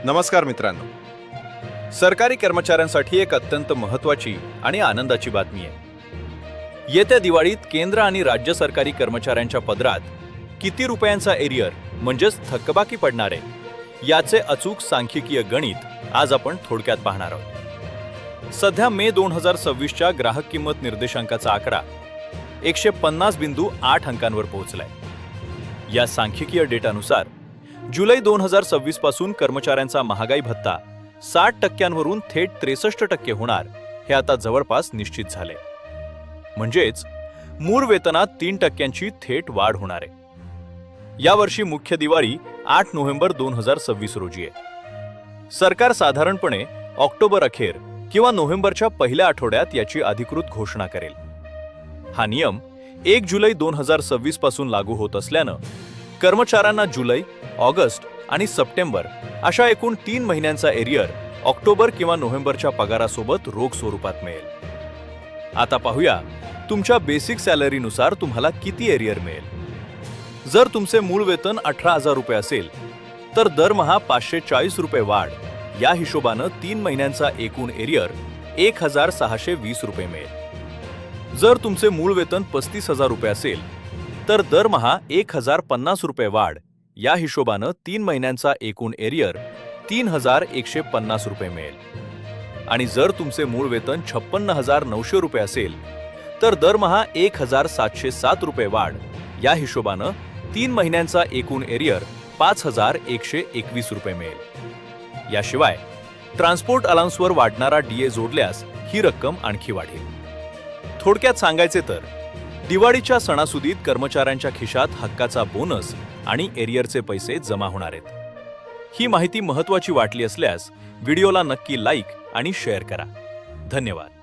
नमस्कार मित्रांनो. सरकारी कर्मचाऱ्यांसाठी एक अत्यंत महत्त्वाची आणि आनंदाची बातमी आहे. येत्या दिवाळीत केंद्र आणि राज्य सरकारी कर्मचाऱ्यांच्या पदरात किती रुपयांचा एरियर म्हणजेच थकबाकी पडणार आहे याचे अचूक सांख्यिकीय गणित आज आपण थोडक्यात पाहणार आहोत. सध्या मे 2026च्या ग्राहक किंमत निर्देशांकाचा आकडा 150.8 अंकांवर पोहोचलाय. या सांख्यिकीय डेटानुसार जुलै 2026 पासून कर्मचाऱ्यांचा महागाई भत्ता 60% थेट 63% होणार हे आता जवळपास निश्चित झाले. म्हणजेच मूळ वेतनात 3% थेट वाढ होणार आहे. यावर्षी मुख्य दिवाळी 8 नोव्हेंबर 2026 रोजी आहे. सरकार साधारणपणे ऑक्टोबर अखेर किंवा नोव्हेंबरच्या पहिल्या आठवड्यात याची अधिकृत घोषणा करेल. हा नियम 1 जुलै 2026 पासून लागू होत असल्यानं कर्मचाऱ्यांना जुलै, ऑगस्ट आणि सप्टेंबर अशा एकूण 3 महिन्यांचा एरियर ऑक्टोबर किंवा नोव्हेंबरच्या पगारासोबत रोख स्वरूपात मिळेल. आता पाहूया तुमच्या बेसिक सॅलरीनुसार तुम्हाला किती एरियर मिळेल. जर तुमचे मूळ वेतन 18,000 रुपये असेल तर दरमहा 540 रुपये वाढ या हिशोबानं 3 महिन्यांचा एकूण एरियर 1,620 रुपये मिळेल. जर तुमचे मूळ वेतन 35,000 रुपये असेल तर दरमहा 1,050 रुपये वाढ या हिशोबानं 3 महिन्यांचा एकूण एरियर 3,150 रुपये मिळेल. आणि जर तुमचे मूळ वेतन 56,900 रुपये असेल तर दरमहा 1,707 रुपये वाढ या हिशोबानं 3 महिन्यांचा एकूण एरियर 5,121 रुपये मिळेल. याशिवाय ट्रान्सपोर्ट अलाउन्सवर वाढणारा डीए जोडल्यास ही रक्कम आणखी वाढेल. थोडक्यात सांगायचे तर दिवाळीच्या सणासुदीत कर्मचाऱ्यांच्या खिशात हक्काचा बोनस आणि एरियरचे पैसे जमा होणार आहेत. ही माहिती महत्त्वाची वाटली असल्यास व्हिडिओला नक्की लाईक आणि शेअर करा. धन्यवाद.